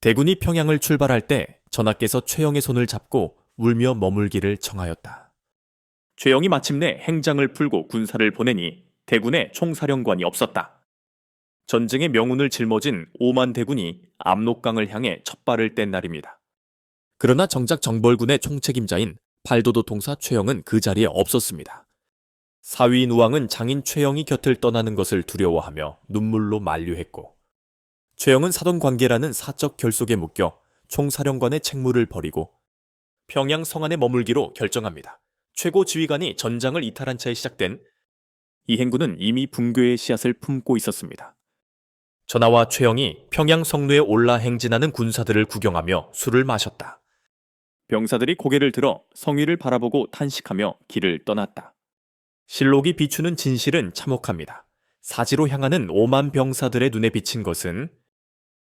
대군이 평양을 출발할 때 전하께서 최영의 손을 잡고 울며 머물기를 청하였다. 최영이 마침내 행장을 풀고 군사를 보내니 대군에 총사령관이 없었다. 전쟁의 명운을 짊어진 5만 대군이 압록강을 향해 첫발을 뗀 날입니다. 그러나 정작 정벌군의 총책임자인 팔도도 통사 최영은 그 자리에 없었습니다. 사위인 우왕은 장인 최영이 곁을 떠나는 것을 두려워하며 눈물로 만류했고, 최영은 사돈 관계라는 사적 결속에 묶여 총사령관의 책무를 버리고 평양 성안에 머물기로 결정합니다. 최고 지휘관이 전장을 이탈한 채 시작된 이 행군은 이미 붕괴의 씨앗을 품고 있었습니다. 전하와 최영이 평양 성루에 올라 행진하는 군사들을 구경하며 술을 마셨다. 병사들이 고개를 들어 성위를 바라보고 탄식하며 길을 떠났다. 실록이 비추는 진실은 참혹합니다. 사지로 향하는 5만 병사들의 눈에 비친 것은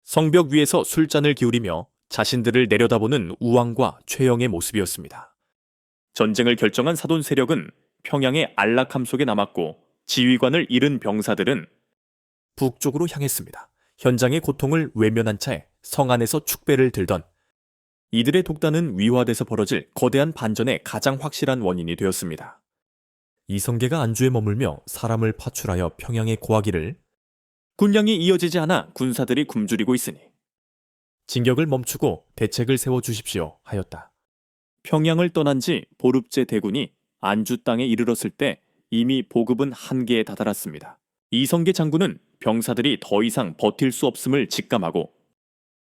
성벽 위에서 술잔을 기울이며 자신들을 내려다보는 우왕과 최영의 모습이었습니다. 전쟁을 결정한 사돈 세력은 평양의 안락함 속에 남았고, 지휘관을 잃은 병사들은 북쪽으로 향했습니다. 현장의 고통을 외면한 채 성 안에서 축배를 들던 이들의 독단은 위화돼서 벌어질 거대한 반전의 가장 확실한 원인이 되었습니다. 이성계가 안주에 머물며 사람을 파출하여 평양에 고하기를, 군량이 이어지지 않아 군사들이 굶주리고 있으니 진격을 멈추고 대책을 세워주십시오 하였다. 평양을 떠난 지 보릅제 대군이 안주 땅에 이르렀을 때 이미 보급은 한계에 다다랐습니다. 이성계 장군은 병사들이 더 이상 버틸 수 없음을 직감하고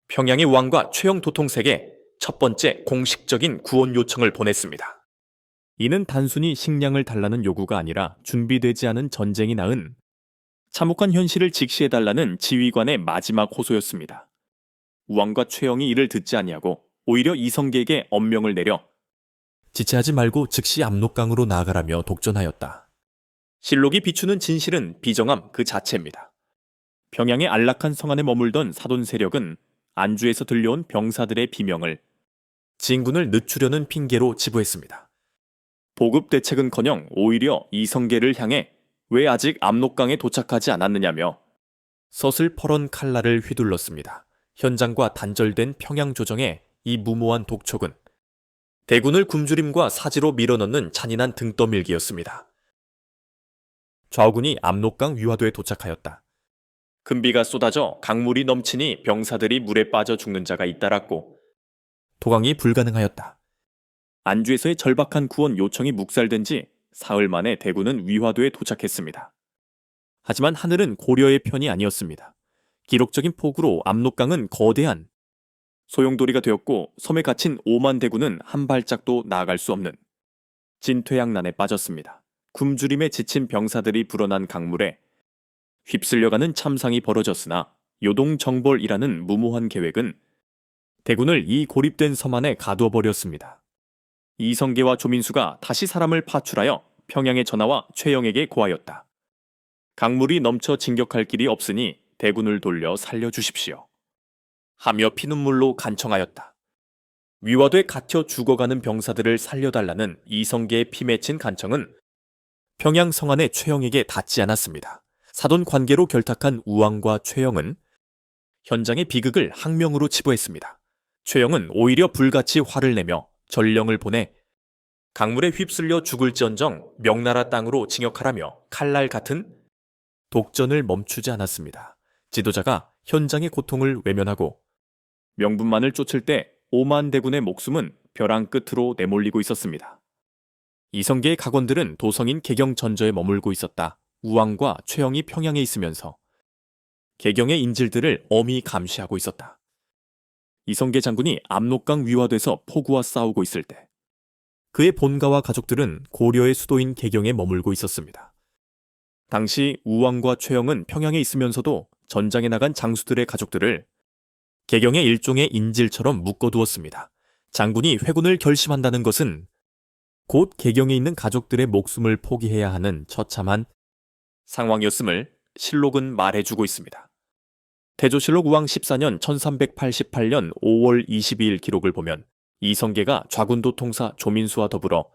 평양의 왕과 최영 도통색에 첫 번째 공식적인 구원 요청을 보냈습니다. 이는 단순히 식량을 달라는 요구가 아니라 준비되지 않은 전쟁이 낳은 참혹한 현실을 직시해달라는 지휘관의 마지막 호소였습니다. 우왕과 최영이 이를 듣지 아니하고 오히려 이성계에게 엄명을 내려 지체하지 말고 즉시 압록강으로 나아가라며 독전하였다. 실록이 비추는 진실은 비정함 그 자체입니다. 평양의 안락한 성안에 머물던 사돈 세력은 안주에서 들려온 병사들의 비명을 진군을 늦추려는 핑계로 치부했습니다. 보급 대책은커녕 오히려 이성계를 향해 왜 아직 압록강에 도착하지 않았느냐며 서슬퍼런 칼날을 휘둘렀습니다. 현장과 단절된 평양 조정의 이 무모한 독촉은 대군을 굶주림과 사지로 밀어넣는 잔인한 등떠밀기였습니다. 좌우군이 압록강 위화도에 도착하였다. 금비가 쏟아져 강물이 넘치니 병사들이 물에 빠져 죽는 자가 잇따랐고 도강이 불가능하였다. 안주에서의 절박한 구원 요청이 묵살된 지 사흘 만에 대군은 위화도에 도착했습니다. 하지만 하늘은 고려의 편이 아니었습니다. 기록적인 폭우로 압록강은 거대한 소용돌이가 되었고, 섬에 갇힌 5만 대군은 한 발짝도 나아갈 수 없는 진퇴양난에 빠졌습니다. 굶주림에 지친 병사들이 불어난 강물에 휩쓸려가는 참상이 벌어졌으나 요동정벌이라는 무모한 계획은 대군을 이 고립된 섬 안에 가두어 버렸습니다. 이성계와 조민수가 다시 사람을 파출하여 평양의 전하와 최영에게 고하였다. 강물이 넘쳐 진격할 길이 없으니 대군을 돌려 살려주십시오. 하며 피눈물로 간청하였다. 위화도에 갇혀 죽어가는 병사들을 살려달라는 이성계의 피 맺힌 간청은 평양 성안의 최영에게 닿지 않았습니다. 사돈 관계로 결탁한 우왕과 최영은 현장의 비극을 항명으로 치부했습니다. 최영은 오히려 불같이 화를 내며 전령을 보내 강물에 휩쓸려 죽을지언정 명나라 땅으로 징역하라며 칼날 같은 독전을 멈추지 않았습니다. 지도자가 현장의 고통을 외면하고 명분만을 쫓을 때 5만 대군의 목숨은 벼랑 끝으로 내몰리고 있었습니다. 이성계의 각원들은 도성인 개경 전저에 머물고 있었다. 우왕과 최영이 평양에 있으면서 개경의 인질들을 엄히 감시하고 있었다. 이성계 장군이 압록강 위화돼서 포구와 싸우고 있을 때 그의 본가와 가족들은 고려의 수도인 개경에 머물고 있었습니다. 당시 우왕과 최영은 평양에 있으면서도 전장에 나간 장수들의 가족들을 개경의 일종의 인질처럼 묶어두었습니다. 장군이 회군을 결심한다는 것은 곧 개경에 있는 가족들의 목숨을 포기해야 하는 처참한 상황이었음을 실록은 말해주고 있습니다. 태조실록 우왕 14년 1388년 5월 22일 기록을 보면 이성계가 좌군도 통사 조민수와 더불어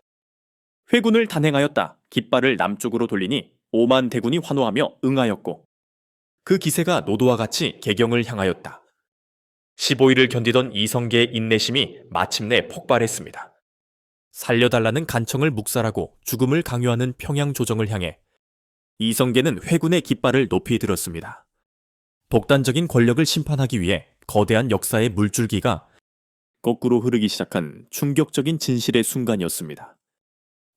회군을 단행하였다. 깃발을 남쪽으로 돌리니 5만 대군이 환호하며 응하였고 그 기세가 노도와 같이 개경을 향하였다. 15일을 견디던 이성계의 인내심이 마침내 폭발했습니다. 살려달라는 간청을 묵살하고 죽음을 강요하는 평양 조정을 향해 이성계는 회군의 깃발을 높이 들었습니다. 독단적인 권력을 심판하기 위해 거대한 역사의 물줄기가 거꾸로 흐르기 시작한 충격적인 진실의 순간이었습니다.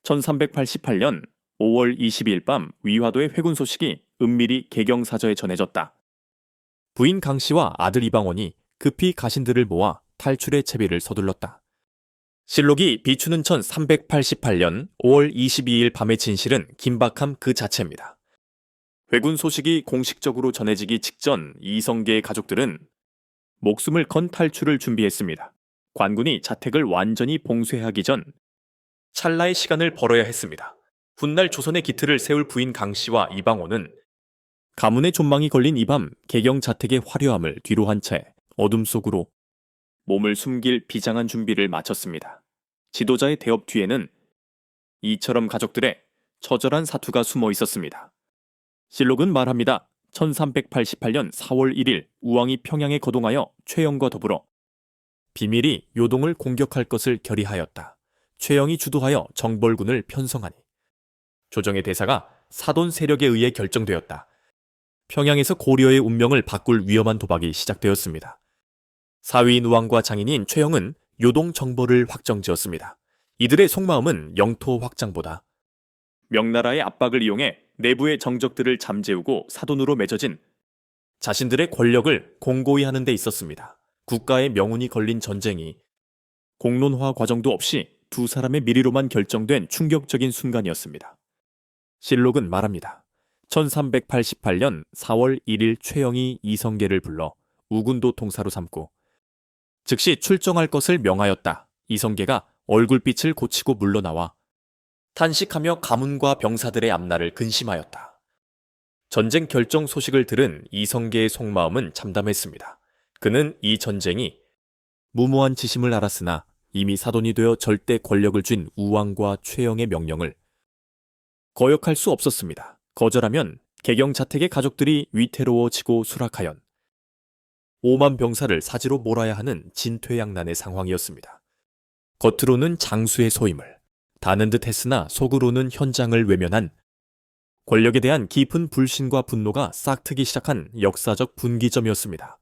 1388년 5월 22일 밤 위화도의 회군 소식이 은밀히 개경사저에 전해졌다. 부인 강씨와 아들 이방원이 급히 가신들을 모아 탈출의 채비를 서둘렀다. 실록이 비추는 1388년 5월 22일 밤의 진실은 긴박함 그 자체입니다. 회군 소식이 공식적으로 전해지기 직전 이성계의 가족들은 목숨을 건 탈출을 준비했습니다. 관군이 자택을 완전히 봉쇄하기 전 찰나의 시간을 벌어야 했습니다. 훗날 조선의 기틀을 세울 부인 강씨와 이방원은 가문의 존망이 걸린 이 밤 개경 자택의 화려함을 뒤로 한 채 어둠 속으로 몸을 숨길 비장한 준비를 마쳤습니다. 지도자의 대업 뒤에는 이처럼 가족들의 처절한 사투가 숨어 있었습니다. 실록은 말합니다. 1388년 4월 1일 우왕이 평양에 거동하여 최영과 더불어 비밀이 요동을 공격할 것을 결의하였다. 최영이 주도하여 정벌군을 편성하니 조정의 대사가 사돈 세력에 의해 결정되었다. 평양에서 고려의 운명을 바꿀 위험한 도박이 시작되었습니다. 사위인 우왕과 장인인 최영은 요동 정벌을 확정지었습니다. 이들의 속마음은 영토 확장보다 명나라의 압박을 이용해 내부의 정적들을 잠재우고 사돈으로 맺어진 자신들의 권력을 공고히 하는 데 있었습니다. 국가의 명운이 걸린 전쟁이 공론화 과정도 없이 두 사람의 미리로만 결정된 충격적인 순간이었습니다. 실록은 말합니다. 1388년 4월 1일 최영이 이성계를 불러 우군도 통사로 삼고 즉시 출정할 것을 명하였다. 이성계가 얼굴빛을 고치고 물러나와 탄식하며 가문과 병사들의 앞날을 근심하였다. 전쟁 결정 소식을 들은 이성계의 속마음은 참담했습니다. 그는 이 전쟁이 무모한 지심을 알았으나 이미 사돈이 되어 절대 권력을 쥔 우왕과 최영의 명령을 거역할 수 없었습니다. 거절하면 개경 자택의 가족들이 위태로워지고 수락하연 5만 병사를 사지로 몰아야 하는 진퇴양난의 상황이었습니다. 겉으로는 장수의 소임을 다는 듯 했으나 속으로는 현장을 외면한 권력에 대한 깊은 불신과 분노가 싹트기 시작한 역사적 분기점이었습니다.